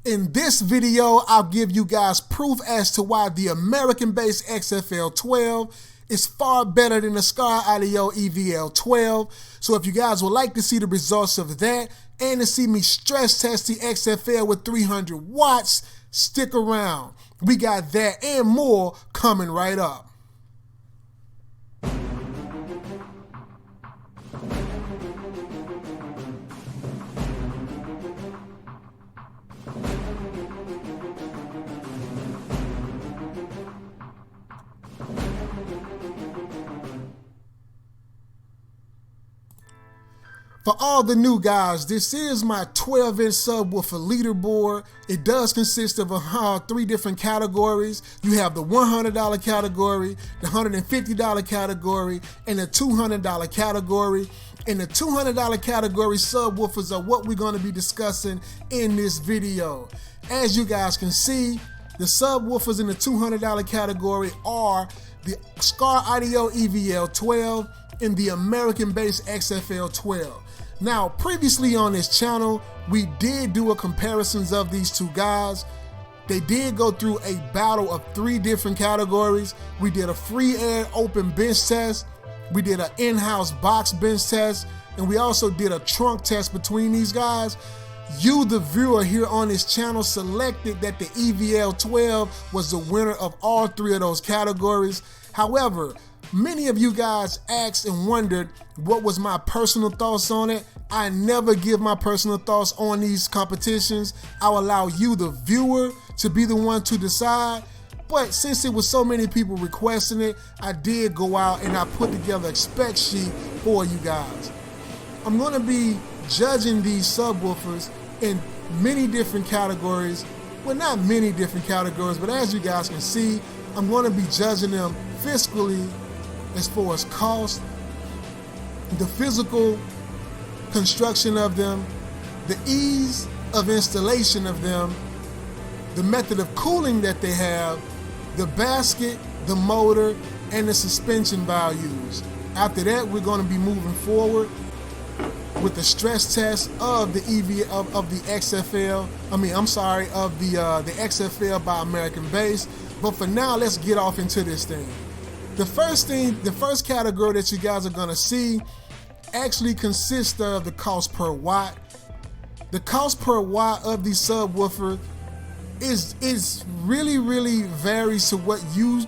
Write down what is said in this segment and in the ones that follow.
In this video, I'll give you guys proof as to why the American Bass XFL-12 is far better than the Skar Audio EVL-12. So if you guys would like to see the results of that and to see me stress test the XFL with 300 watts, stick around. We got that and more coming right up. For all the new guys, this is my 12-inch subwoofer leaderboard. It does consist of 3 different categories. You have the $100 category, the $150 category, and the $200 category. In the $200 category, subwoofers are what we're going to be discussing in this video. As you guys can see, the subwoofers in the $200 category are the Skar Audio EVL-12 and the American Bass XFL-12. Now, previously on this channel, we did do a comparisons of these two guys. They did go through a battle of 3 different categories. We did a free air open bench test, we did an in-house box bench test, and we also did a trunk test between these guys. You, the viewer here on this channel, selected that the EVL-12 was the winner of all 3 of those categories. However, many of you guys asked and wondered what was my personal thoughts on it. I never give my personal thoughts on these competitions. I'll allow you, the viewer, to be the one to decide. But since it was so many people requesting it, I did go out and I put together a spec sheet for you guys. I'm going to be judging these subwoofers in many different categories. Well, not many different categories, but as you guys can see, I'm going to be judging them fiscally as far as cost, the physical construction of them, the ease of installation of them, the method of cooling that they have, the basket, the motor, and the suspension values. After that, we're going to be moving forward with the stress test of the XFL. Of the XFL by American Bass. But for now, let's get off into this thing. The first category that you guys are gonna see actually consists of the cost per watt. The cost per watt of the subwoofer is really varies to what you,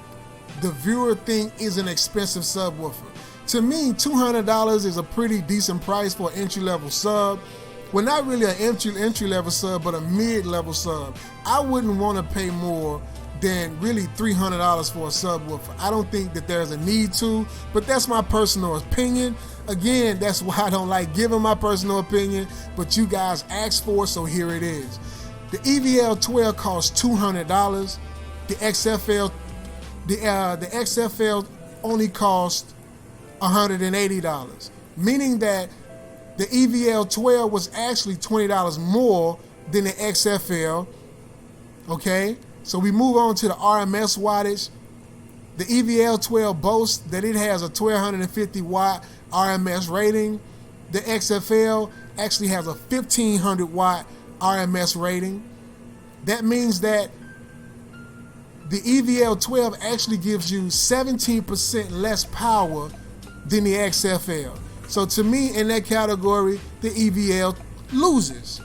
the viewer, think is an expensive subwoofer. To me, $200 is a pretty decent price for an entry-level sub. Well, not really an entry-level sub, but a mid-level sub. I wouldn't want to pay more than really $300 for a subwoofer. I don't think that there's a need to, but that's my personal opinion. Again, that's why I don't like giving my personal opinion, but you guys asked for it, so here it is. The EVL-12 costs $200. The XFL only costs $180, meaning that the EVL-12 was actually $20 more than the XFL, okay? So we move on to the RMS wattage. The EVL-12 boasts that it has a 1250 watt RMS rating. The XFL actually has a 1500 watt RMS rating. That means that the EVL-12 actually gives you 17% less power than the XFL. So to me, in that category, the EVL loses.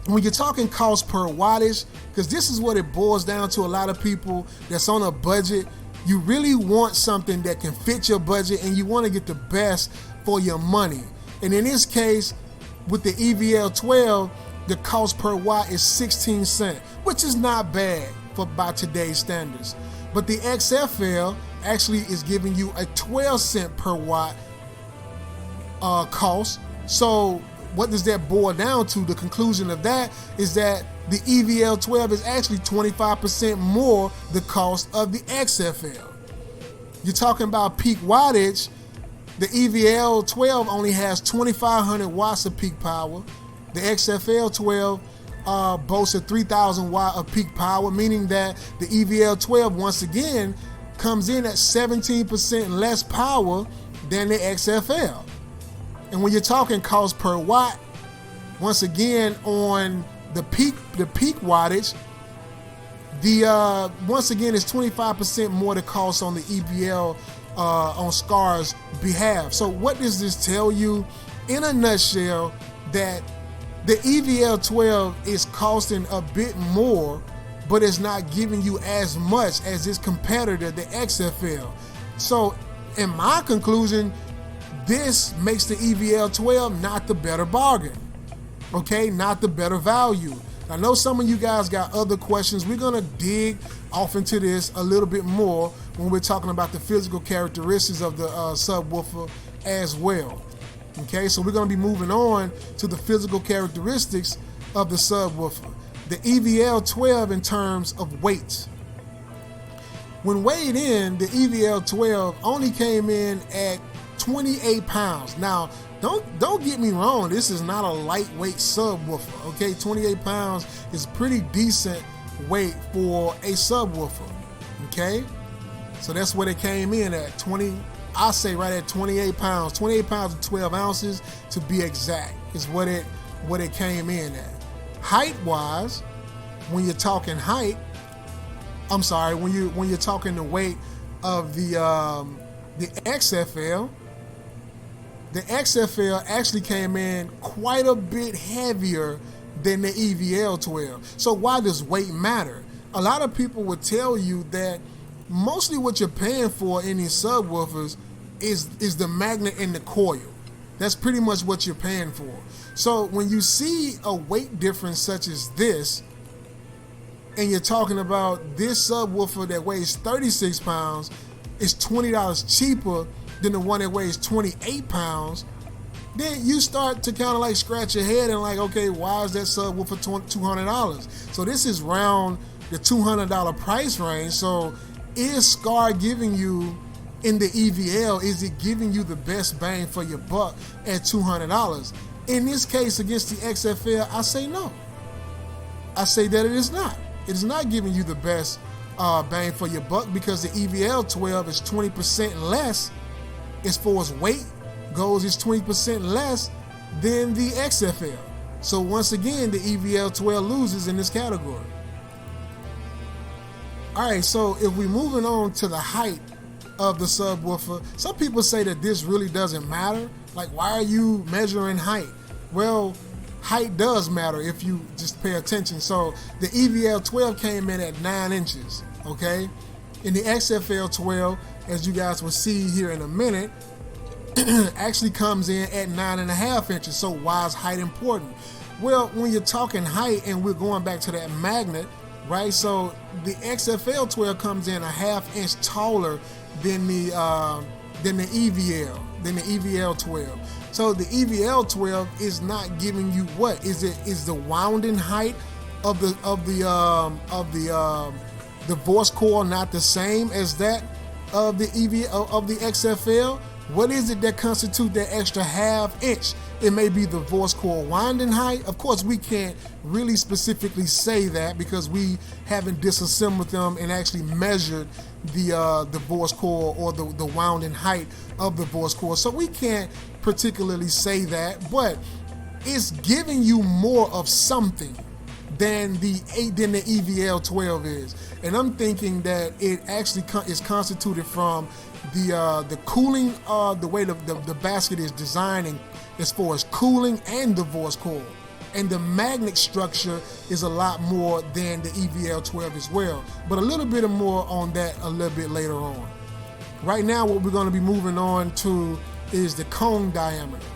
When you're talking cost per wattage, because this is what it boils down to a lot of people that's on a budget, you really want something that can fit your budget and you want to get the best for your money. And in this case, with the EVL-12, the cost per watt is 16 cents, which is not bad by today's standards. But the XFL actually is giving you a 12 cent per watt cost. So what does that boil down to? The conclusion of that is that the EVL-12 is actually 25% more the cost of the XFL. You're talking about peak wattage. The EVL-12 only has 2,500 watts of peak power. The XFL-12 boasts a 3,000 watt of peak power, meaning that the EVL-12 once again comes in at 17% less power than the XFL. And when you're talking cost per watt, once again on the peak wattage, once again, it's 25% more the cost on the EVL on Skar's behalf. So what does this tell you? In a nutshell, that the EVL-12 is costing a bit more, but it's not giving you as much as its competitor, the XFL. So in my conclusion, this makes the EVL-12 not the better bargain, okay? Not the better value. I know some of you guys got other questions. We're gonna dig off into this a little bit more when we're talking about the physical characteristics of the subwoofer as well. Okay, so we're gonna be moving on to the physical characteristics of the subwoofer. The EVL-12 in terms of weight. When weighed in, the EVL-12 only came in at 28 pounds. Now, don't get me wrong, this is not a lightweight subwoofer, okay? 28 pounds is pretty decent weight for a subwoofer, okay? So that's what it came in at, I say right at 28 pounds. 28 pounds and 12 ounces to be exact is what it came in at. Height-wise, when you're talking height, I'm sorry, when you're talking the weight of the XFL, the XFL actually came in quite a bit heavier than the EVL-12. So why does weight matter? A lot of people would tell you that mostly what you're paying for in these subwoofers is the magnet and the coil. That's pretty much what you're paying for. So when you see a weight difference such as this, and you're talking about this subwoofer that weighs 36 pounds, is $20 cheaper than the one that weighs 28 pounds, then you start to kind of like scratch your head and like, okay, why is that subwoofer $200? So this is around the $200 price range. So is Skar giving you, in the EVL, is it giving you the best bang for your buck at $200? In this case against the XFL, I say no. I say that it is not. It is not giving you the best bang for your buck, because the EVL-12 is 20% less as far as weight goes. It's 20% less than the XFL. So once again, the EVL-12 loses in this category. All right, so if we're moving on to the height of the subwoofer, some people say that this really doesn't matter. Like, why are you measuring height? Well, height does matter if you just pay attention. So the EVL-12 came in at 9 inches, okay? And the XFL-12, as you guys will see here in a minute, actually comes in at 9.5 inches. So why is height important? Well, when you're talking height, and we're going back to that magnet, right? So the XFL-12 comes in a 1/2 inch taller than the EVL-12. So the EVL-12 is not giving you what? Is the wounding height of the voice coil not the same as that of the XFL? What is it that constitutes that extra 1/2 inch? It may be the voice coil winding height. Of course, we can't really specifically say that because we haven't disassembled them and actually measured the voice coil or the wounding height of the voice coil. So we can't particularly say that, but it's giving you more of something than the EVL-12 is. And I'm thinking that it actually is constituted from the cooling, the way the basket is designed as far as cooling and the voice coil. And the magnet structure is a lot more than the EVL-12 as well. But a little bit more on that a little bit later on. Right now, what we're going to be moving on to is the cone diameter.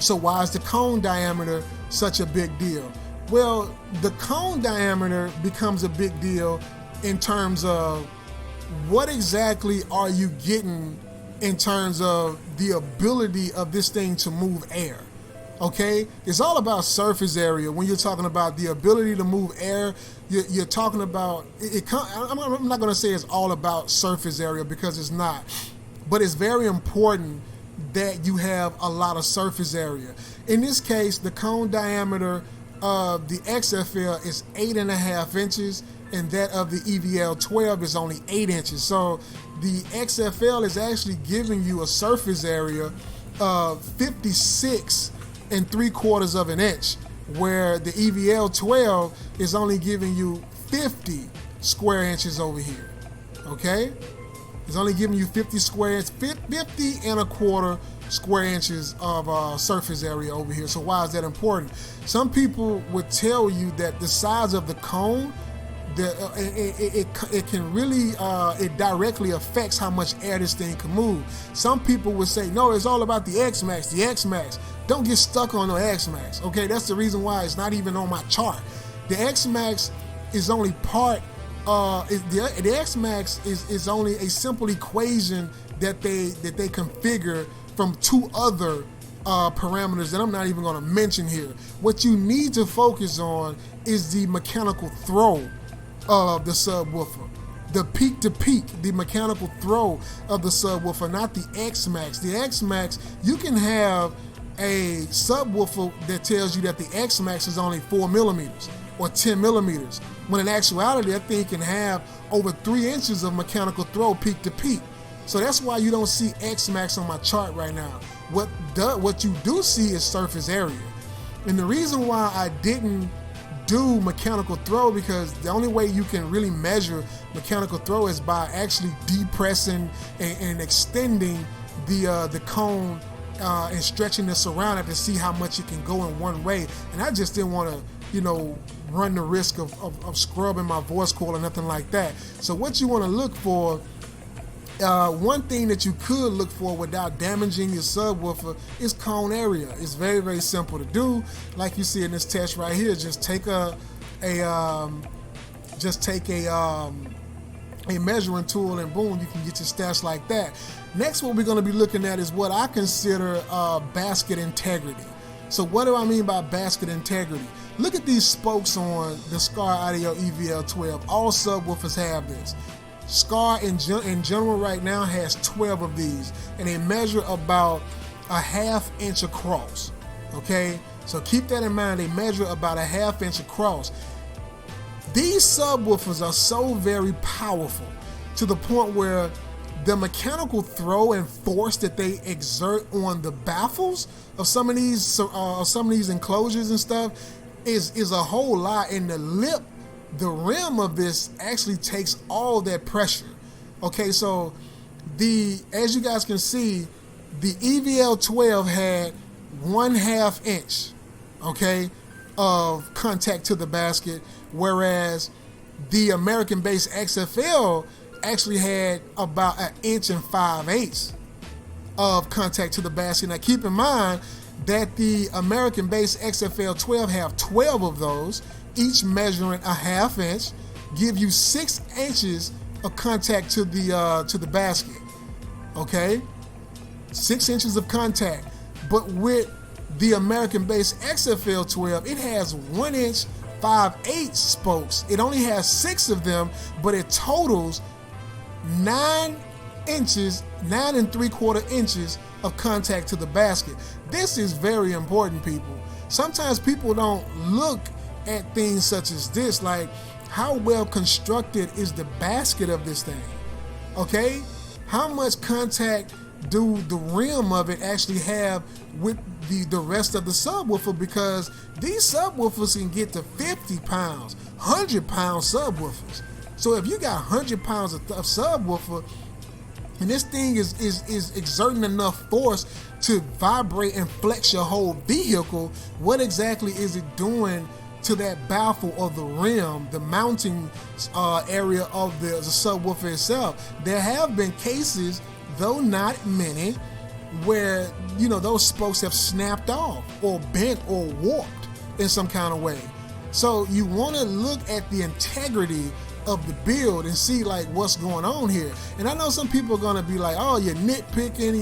So why is the cone diameter such a big deal? Well, the cone diameter becomes a big deal in terms of what exactly are you getting in terms of the ability of this thing to move air. Okay, it's all about surface area. When you're talking about the ability to move air, you're talking about I'm not going to say it's all about surface area, because it's not, but it's very important that you have a lot of surface area. In this case, the cone diameter of the XFL is 8.5 inches, and that of the EVL-12 is only 8 inches. So the XFL is actually giving you a surface area of 56 3/4 of an inch, where the EVL-12 is only giving you 50 square inches over here, okay? It's only giving you 50 and a quarter square inches of surface area over here. So why is that important? Some people would tell you that the size of the cone, it can really, it directly affects how much air this thing can move. Some people would say, no, it's all about the X-Max, the X-Max. Don't get stuck on the X-Max, okay? That's the reason why it's not even on my chart. The X-Max is only part, the X-Max is only a simple equation that they configure from two other parameters that I'm not even gonna mention here. What you need to focus on is the mechanical throw of the subwoofer. The peak to peak, the mechanical throw of the subwoofer, not the X-Max. The X-Max, you can have a subwoofer that tells you that the X-Max is only 4 millimeters or 10 millimeters, when in actuality that thing can have over 3 inches of mechanical throw peak to peak. So that's why you don't see X-Max on my chart right now. What you do see is surface area. And the reason why I didn't do mechanical throw, because the only way you can really measure mechanical throw is by actually depressing and extending the cone and stretching this around it to see how much it can go in one way. And I just didn't want to, run the risk of scrubbing my voice coil or nothing like that. So what you want to look for, one thing that you could look for without damaging your subwoofer is cone area. It's very, very simple to do. Like you see in this test right here, just take a measuring tool and boom, you can get your stats like that. Next, what we're going to be looking at is what I consider basket integrity. So what do I mean by basket integrity? Look at these spokes on the Skar Audio EVL-12. All subwoofers have this. Skar in general right now has 12 of these, and they measure about a 1/2 inch across, okay? So keep that in mind, they measure about a 1/2 inch across. These subwoofers are so very powerful to the point where the mechanical throw and force that they exert on the baffles of some of these enclosures and stuff is a whole lot, and the rim of this actually takes all that pressure. Okay, so as you guys can see, the EVL-12 had 1/2 inch, okay, of contact to the basket, whereas the American Bass XFL actually had about 1 5/8 inches of contact to the basket. Now keep in mind that the American Bass XFL-12 have 12 of those, each measuring a 1/2 inch, give you 6 inches of contact to the basket. Okay, 6 inches of contact. But with the American Bass XFL-12, it has 1 inch 5/8 spokes. It only has 6 of them, but it totals 9 and 3/4 inches of contact to the basket. This is very important, people. Sometimes people don't look at things such as this, like how well constructed is the basket of this thing, okay? How much contact do the rim of it actually have with the rest of the subwoofer, because these subwoofers can get to 50 pounds, 100-pound subwoofers. So if you got 100 pounds of subwoofer, and this thing is exerting enough force to vibrate and flex your whole vehicle, what exactly is it doing to that baffle of the rim, the mounting area of the subwoofer itself? There have been cases, though not many, where those spokes have snapped off or bent or warped in some kind of way. So you want to look at the integrity of the build and see like what's going on here. And I know some people are gonna be like, oh, you're nitpicking,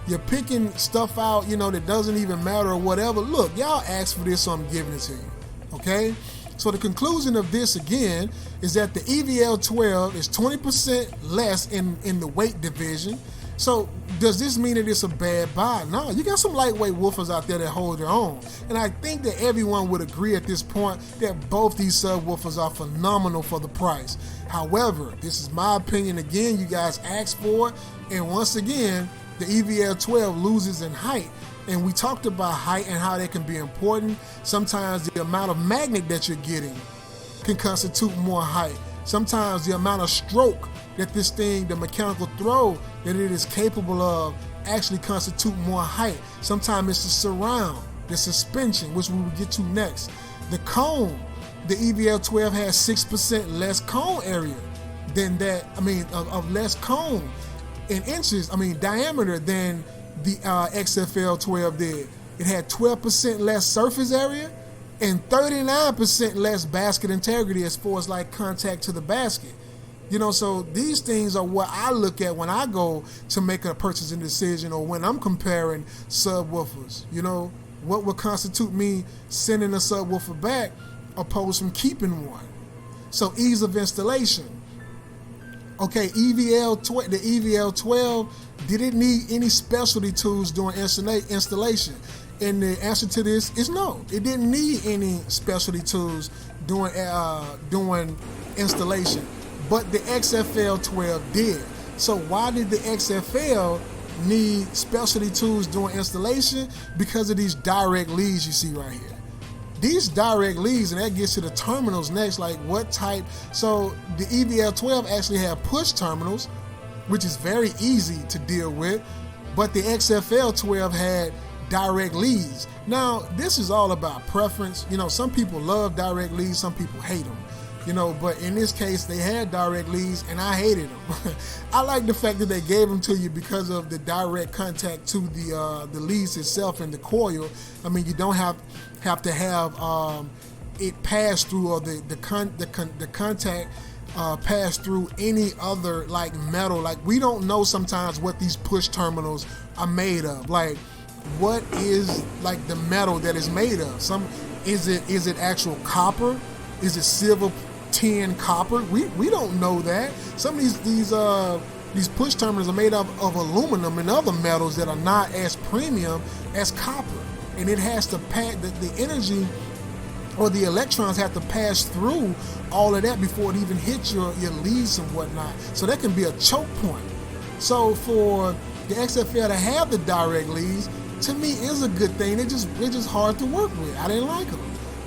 you're picking stuff out, that doesn't even matter or whatever. Look, y'all asked for this, so I'm giving it to you. Okay? So the conclusion of this again is that the EVL-12 is 20% less in the weight division. So does this mean that it's a bad buy? No, you got some lightweight woofers out there that hold their own. And I think that everyone would agree at this point that both these subwoofers are phenomenal for the price. However, this is my opinion. Again, you guys asked for it. And once again, the EVL-12 loses in height. And we talked about height and how that can be important. Sometimes the amount of magnet that you're getting can constitute more height. Sometimes the amount of stroke that this thing, the mechanical throw that it is capable of, actually constitute more height. Sometimes it's the surround, the suspension, which we will get to next. The cone, the EVL-12 has 6% less cone area than that, of less cone in inches, diameter than the XFL-12 did. It had 12% less surface area and 39% less basket integrity as far as like contact to the basket. So these things are what I look at when I go to make a purchasing decision or when I'm comparing subwoofers. What would constitute me sending a subwoofer back opposed from keeping one. So ease of installation. Okay, the EVL-12, did it need any specialty tools during installation? And the answer to this is no. It didn't need any specialty tools during installation. But the XFL-12 did. So why did the XFL need specialty tools during installation? Because of these direct leads you see right here. These direct leads, and that gets to the terminals next, like what type. So the EVL-12 actually had push terminals, which is very easy to deal with, but the XFL-12 had direct leads. Now, this is all about preference. Some people love direct leads, some people hate them. But in this case, they had direct leads, and I hated them. I like the fact that they gave them to you because of the direct contact to the leads itself and the coil. You don't have to have it pass through, or the contact pass through any other like metal. Like, we don't know sometimes what these push terminals are made of. Like, what is like the metal that is made of? Is it actual copper? Is it silver, tin, copper? We don't know that. Some of these push terminals are made of aluminum and other metals that are not as premium as copper, and it has to pass the energy, or the electrons have to pass through all of that before it even hits your leads and whatnot. So that can be a choke point. So for the XFL to have the direct leads, to me, is a good thing. They're just hard to work with. I didn't like them,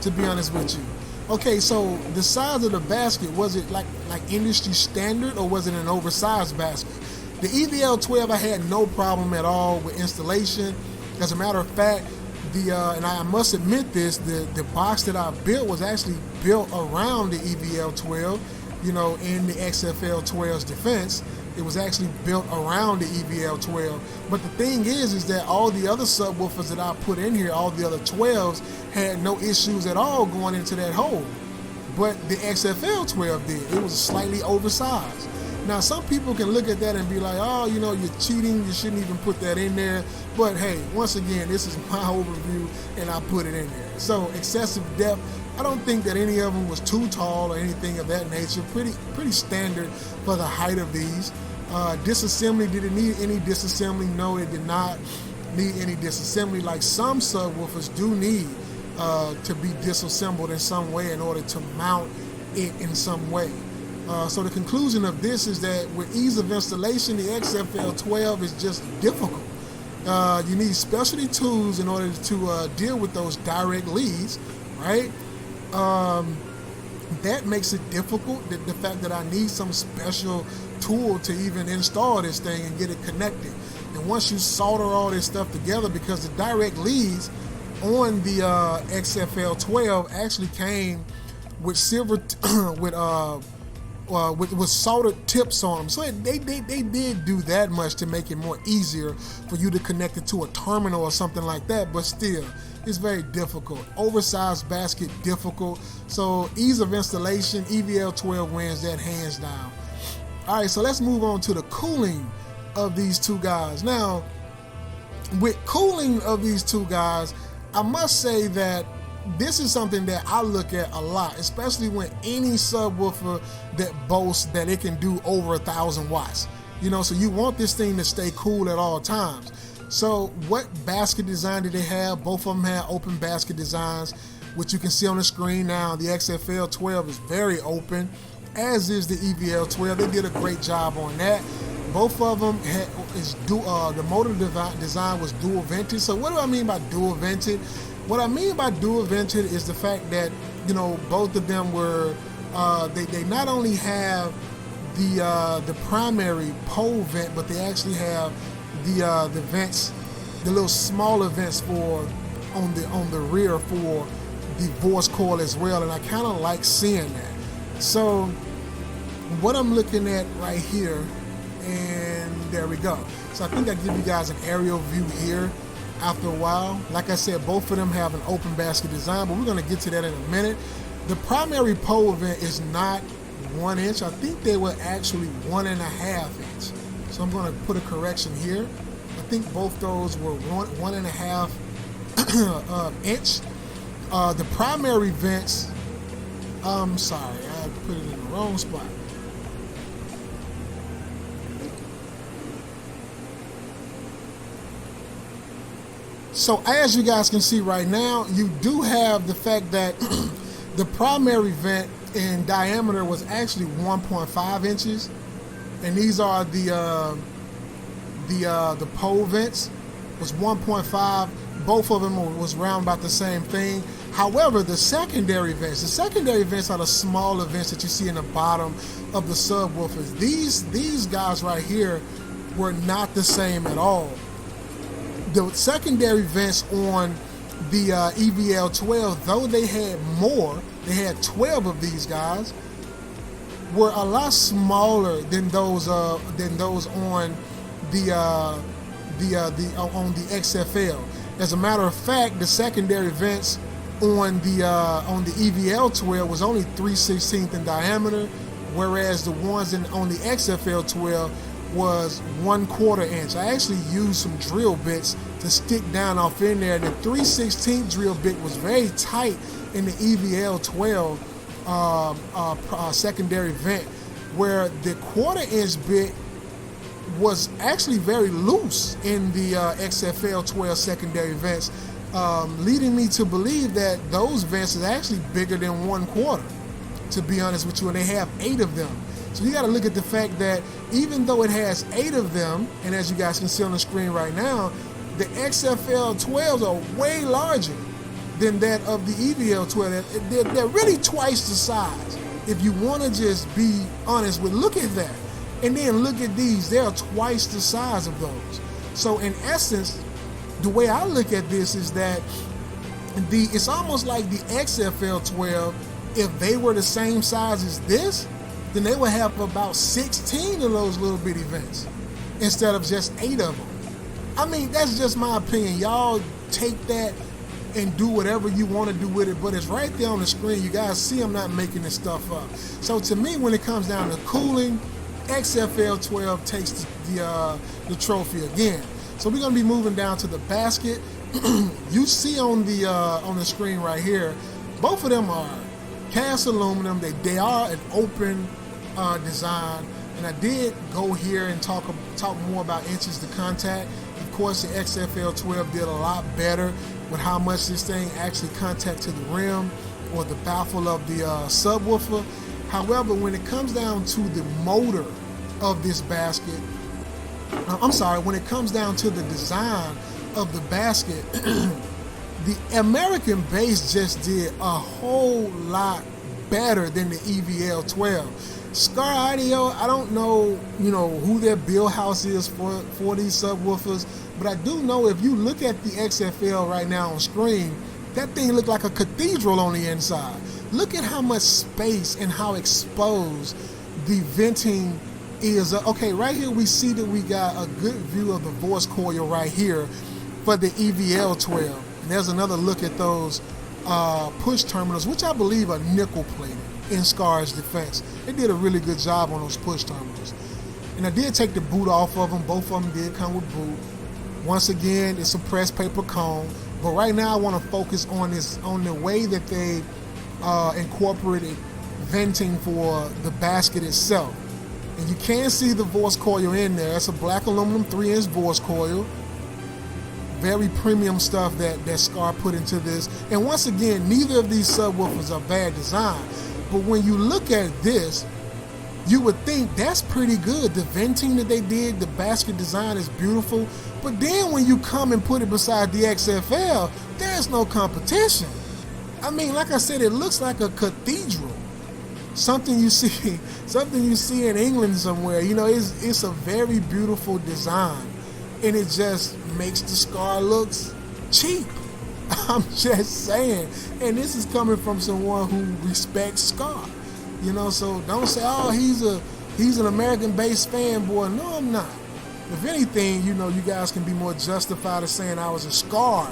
to be honest with you. Okay, so the size of the basket, was it like industry standard, or was it an oversized basket? The EVL-12, I had no problem at all with installation. As a matter of fact, and I must admit this, the box that I built was actually built around the EVL-12, in the XFL-12's defense. It was actually built around the EVL-12. But the thing is that all the other subwoofers that I put in here, all the other 12s, had no issues at all going into that hole. But the XFL-12 did. It was slightly oversized. Now, some people can look at that and be like, oh, you're cheating, you shouldn't even put that in there. But hey, once again, this is my overview, and I put it in there. So excessive depth, I don't think that any of them was too tall or anything of that nature. Pretty standard for the height of these. Disassembly, did it need any disassembly? No, it did not need any disassembly. Like some subwoofers do need to be disassembled in some way in order to mount it in some way. So the conclusion of this is that with ease of installation, the XFL-12 is just difficult. You need specialty tools in order to deal with those direct leads, right? That makes it difficult, the fact that I need some special tool to even install this thing and get it connected. And once you solder all this stuff together, because the direct leads on the XFL-12 actually came with silver, with soldered tips on them. So they did do that much to make it more easier for you to connect it to a terminal or something like that, but still, it's very difficult. Oversized basket, difficult. So ease of installation, EVL-12 wins that hands down. All right, so let's move on to the cooling of these two guys. Now, with cooling of these two guys, I must say that this is something that I look at a lot, especially when any subwoofer that boasts that it can do over 1,000 watts. So you want this thing to stay cool at all times. So what basket design did they have? Both of them had open basket designs, which you can see on the screen now. The XFL-12 is very open, as is the EVL-12. They did a great job on that. Both of them the motor design was dual vented. So what do I mean by dual vented? What I mean by dual vented is the fact that, you know, both of them were they not only have the primary pole vent, but they actually have the vents, the little smaller vents for on the rear for the voice coil as well, and I kind of like seeing that. So what I'm looking at right here, and there we go. So I think I give you guys an aerial view here after a while. Like I said, both of them have an open basket design, but we're going to get to that in a minute. The primary pole vent is not 1 inch. I think they were actually 1.5 inch. So I'm going to put a correction here. I think both those were 1.5 inch. The primary vents, I'm sorry, I put it in the wrong spot. So as you guys can see right now, you do have the fact that the primary vent in diameter was actually 1.5 inches, and these are the pole vents was 1.5. Both of them was round about the same thing. However, the secondary vents are the smaller vents that you see in the bottom of the subwoofers. These guys right here were not the same at all. The secondary vents on the EVL-12, though they had more, they had 12 of these guys, were a lot smaller than those on the XFL. As a matter of fact, the secondary vents on the EVL-12 was only 3/16 in diameter, whereas the ones on the XFL-12 was 1/4 inch. I actually used some drill bits to stick down off in there, and the 3/16 drill bit was very tight in the EVL-12 secondary vent, where the 1/4 inch bit was actually very loose in the XFL-12 secondary vents, leading me to believe that those vents is actually bigger than 1/4, to be honest with you, and they have 8 of them. So you got to look at the fact that even though it has 8 of them, and as you guys can see on the screen right now, the XFL-12s are way larger than that of the EVL-12. They're really twice the size. If you want to just be honest with, look at that. And then look at these, they're twice the size of those. So in essence, the way I look at this is that it's almost like the XFL-12, if they were the same size as this, then they would have about 16 of those little bitty vents instead of just 8 of them. I mean, that's just my opinion. Y'all take that and do whatever you want to do with it, but it's right there on the screen. You guys see I'm not making this stuff up. So to me, when it comes down to cooling, XFL-12 takes the trophy again. So we're going to be moving down to the basket. You see on the screen right here, both of them are cast aluminum. They are an open design, and I did go here and talk more about inches to contact. Of course, the XFL-12 did a lot better with how much this thing actually contact to the rim or the baffle of the subwoofer. However, when it comes down to the motor of this basket, when it comes down to the design of the basket, the American Bass just did a whole lot better than the EVL-12. Skar Audio, I don't know, who their build house is for these subwoofers, but I do know if you look at the XFL right now on screen, that thing looked like a cathedral on the inside. Look at how much space and how exposed the venting is. Okay, right here we see that we got a good view of the voice coil right here for the EVL-12. And there's another look at those push terminals, which I believe are nickel plated in Skar's defense. They did a really good job on those push terminals. And I did take the boot off of them. Both of them did come with boot. Once again, it's a pressed paper cone. But right now I want to focus on the way that they incorporated venting for the basket itself. And you can see the voice coil in there. It's a black aluminum 3-inch voice coil. Very premium stuff that Skar put into this. And once again, neither of these subwoofers are bad design. But when you look at this, you would think that's pretty good. The venting that they did, the basket design is beautiful. But then when you come and put it beside the XFL, there's no competition. I mean, like I said, it looks like a cathedral. Something you see in England somewhere. You know, it's a very beautiful design, and it just makes the Skar looks cheap. I'm just saying, and this is coming from someone who respects Skar. You know, so don't say, oh, he's an American Bass fanboy. No, I'm not. If anything, you know, you guys can be more justified of saying I was a Skar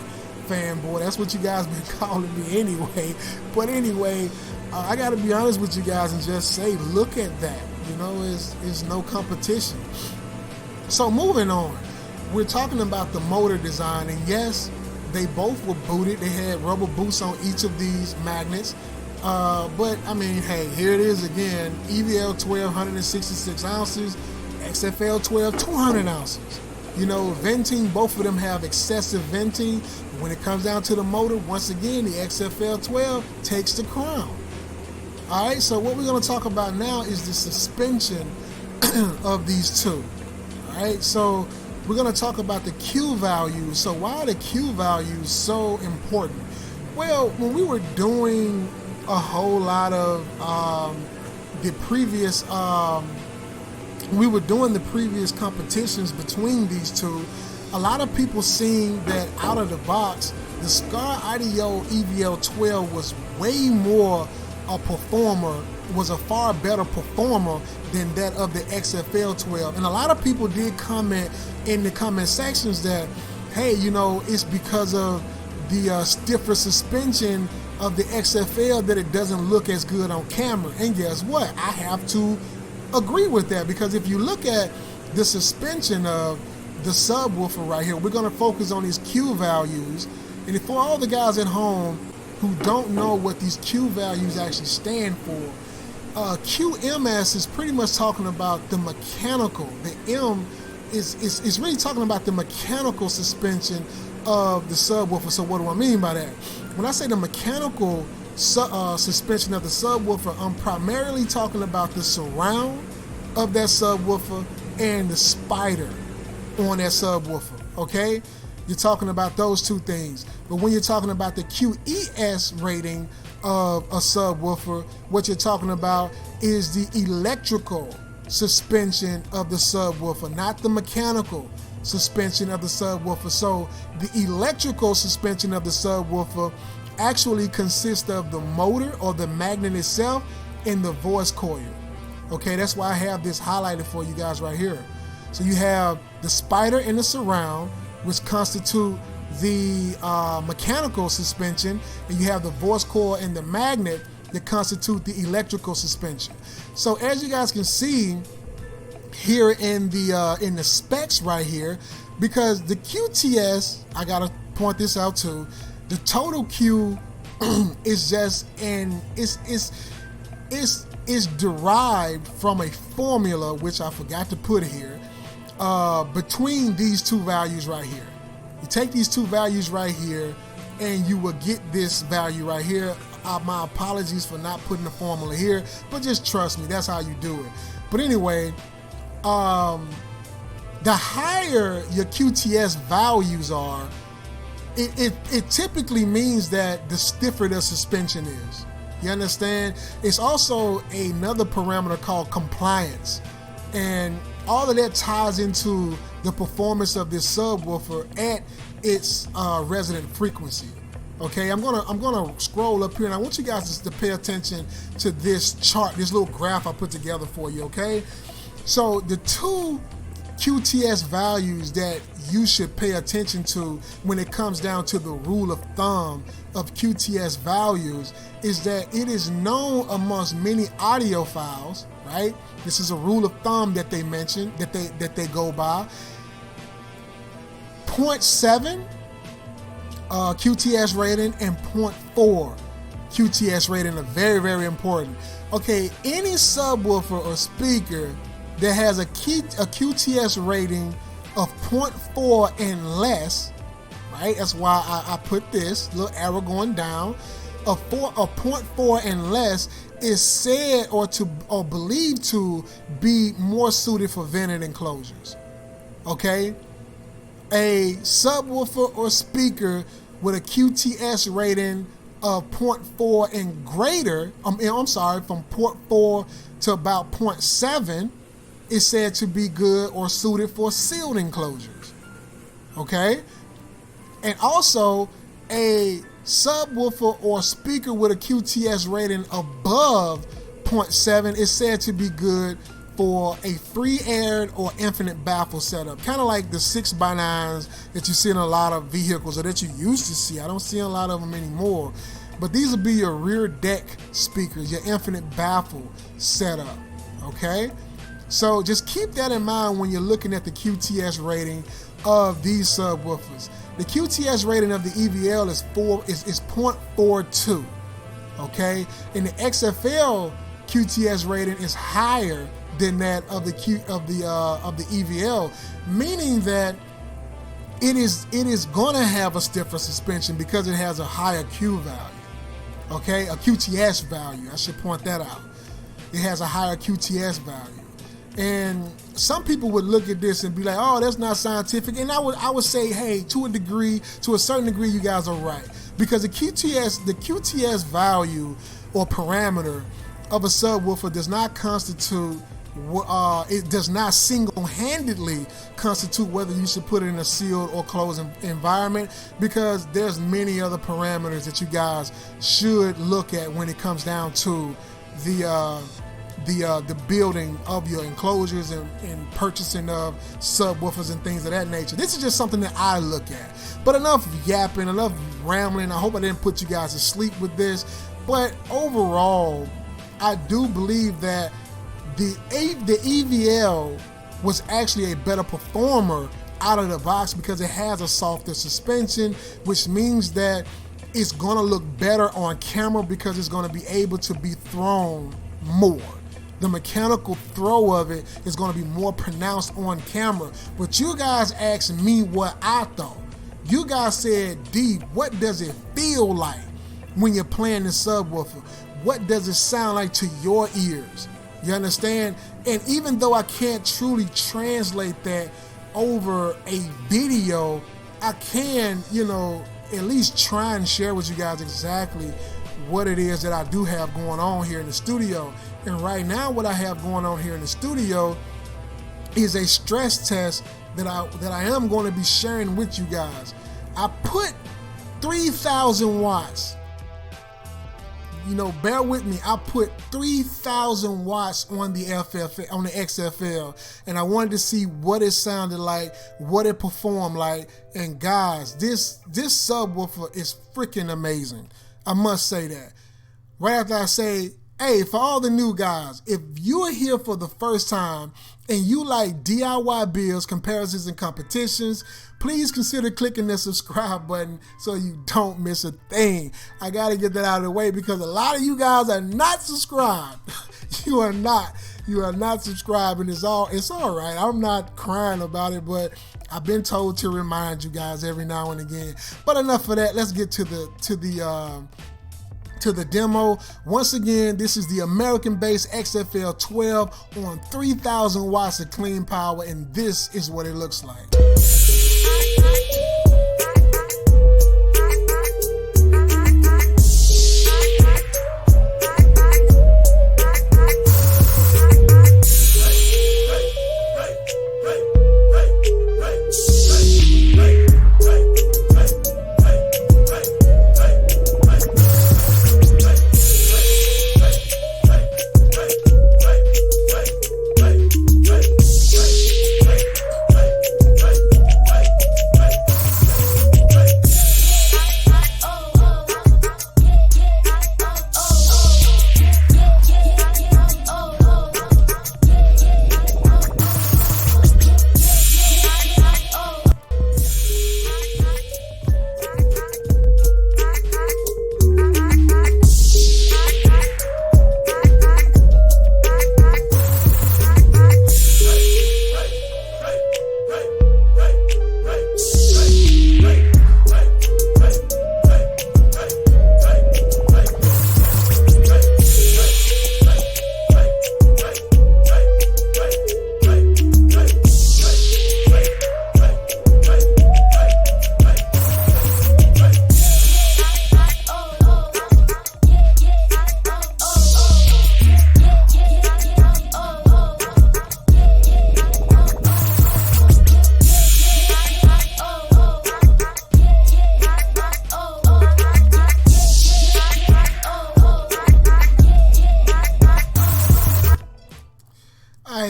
fanboy. That's what you guys been calling me anyway. But anyway, I got to be honest with you guys and just say, look at that. You know, it's no competition. So moving on, we're talking about the motor design, and yes, they both were booted. They had rubber boots on each of these magnets. But I mean, hey, here it is again. EVL-12, 166 ounces. XFL-12, 200 ounces. You know, venting, both of them have excessive venting. When it comes down to the motor, once again, the XFL-12 takes the crown. All right, so what we're going to talk about now is the suspension of these two. All right, so we're going to talk about the Q values. So why are the Q values so important? Well, when we were doing a whole lot of the previous competitions between these two, a lot of people seen that out of the box, the Skar Audio EVL-12 was way more a performer, was a far better performer than that of the XFL-12. And a lot of people did comment in the comment sections that, hey, you know, it's because of the stiffer suspension of the XFL that it doesn't look as good on camera. And guess what? I have to agree with that, because if you look at the suspension of the subwoofer right here, we're going to focus on these Q values. And for all the guys at home who don't know what these Q values actually stand for, QMS is pretty much talking about the mechanical. The M is really talking about the mechanical suspension of the subwoofer. So what do I mean by that? When I say the mechanical suspension of the subwoofer, I'm primarily talking about the surround of that subwoofer and the spider on that subwoofer, okay? You're talking about those two things. But when you're talking about the QES rating of a subwoofer, what you're talking about is the electrical suspension of the subwoofer, not the mechanical suspension of the subwoofer. So the electrical suspension of the subwoofer actually consists of the motor or the magnet itself and the voice coil. Okay, that's why I have this highlighted for you guys right here. So you have the spider and the surround, which constitute the mechanical suspension, and you have the voice coil and the magnet that constitute the electrical suspension. So as you guys can see here in the specs right here, because the QTS, I gotta point this out too, the total Q is just is derived from a formula, which I forgot to put here, between these two values right here. You take these two values right here and you will get this value right here. My apologies for not putting the formula here, but just trust me, that's how you do it. But anyway, the higher your QTS values are, it typically means that the stiffer the suspension is. You understand? It's also another parameter called compliance, and all of that ties into the performance of this subwoofer at its resonant frequency. Okay, I'm gonna scroll up here, and I want you guys to pay attention to this chart, this little graph I put together for you. Okay, so the two QTS values that you should pay attention to when it comes down to the rule of thumb of QTS values is that it is known amongst many audiophiles, right? This is a rule of thumb that they mention, that they go by. 0.7 QTS rating and 0.4 QTS rating are very, very important. Okay, any subwoofer or speaker that has a QTS rating of 0.4 and less, right? That's why I put this little arrow going down. a 0.4 and less is said or believed to be more suited for vented enclosures. Okay? A subwoofer or speaker with a QTS rating of 0.4 and greater, from 0.4 to about 0.7 is said to be good or suited for sealed enclosures. Okay? And also, a subwoofer or speaker with a QTS rating above 0.7 is said to be good for a free-aired or infinite baffle setup, kind of like the 6x9s that you see in a lot of vehicles, or that you used to see. I don't see a lot of them anymore, but these will be your rear deck speakers, your infinite baffle setup. Okay, so just keep that in mind when you're looking at the QTS rating of these subwoofers. The QTS rating of the EVL is 0.42. Okay, and the XFL QTS rating is higher than that of the EVL, meaning that it is going to have a stiffer suspension because it has a higher Q value. Okay, a QTS value. I should point that out. It has a higher QTS value. And some people would look at this and be like, oh, that's not scientific. And I would say, hey, to a certain degree, you guys are right. Because the QTS value or parameter of a subwoofer does not constitute, it does not single-handedly constitute whether you should put it in a sealed or closed environment, because there's many other parameters that you guys should look at when it comes down to the building of your enclosures and purchasing of subwoofers and things of that nature. This is just something that I look at. But enough yapping, enough rambling. I hope I didn't put you guys to sleep with this. But overall, I do believe that the EVL was actually a better performer out of the box because it has a softer suspension, which means that it's going to look better on camera because it's going to be able to be thrown more. The mechanical throw of it is going to be more pronounced on camera. But you guys asked me what I thought. You guys said, D, what does it feel like when you're playing the subwoofer? What does it sound like to your ears? You understand? And even though I can't truly translate that over a video, I can, at least try and share with you guys exactly what it is that I do have going on here in the studio. And right now what I have going on here in the studio is a stress test that I am going to be sharing with you guys. I put 3,000 watts. Bear with me. I put 3,000 watts on the XFL, and I wanted to see what it sounded like, what it performed like. And guys, this subwoofer is freaking amazing. I must say that. Right after I say, hey, for all the new guys, if you are here for the first time and you like DIY builds, comparisons, and competitions, please consider clicking the subscribe button so you don't miss a thing. I got to get that out of the way because a lot of you guys are not subscribed. You are not subscribed, and it's all right. I'm not crying about it, but I've been told to remind you guys every now and again. But enough of that. Let's get to the demo. Once again, this is the American Bass XFL-12 on 3,000 watts of clean power, and this is what it looks like.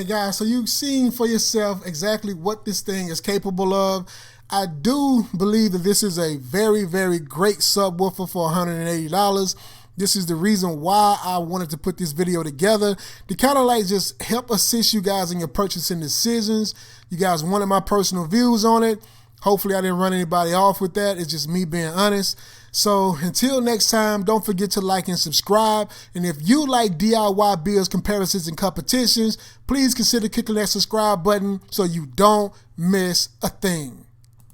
right, guys, so you've seen for yourself exactly what this thing is capable of. I do believe that this is a very, very great subwoofer for $180. This is the reason why I wanted to put this video together, to kind of like just help assist you guys in your purchasing decisions. You guys wanted my personal views on it. Hopefully I didn't run anybody off with that. It's just me being honest. So until next time, don't forget to like and subscribe. And if you like DIY builds, comparisons, and competitions, please consider clicking that subscribe button so you don't miss a thing.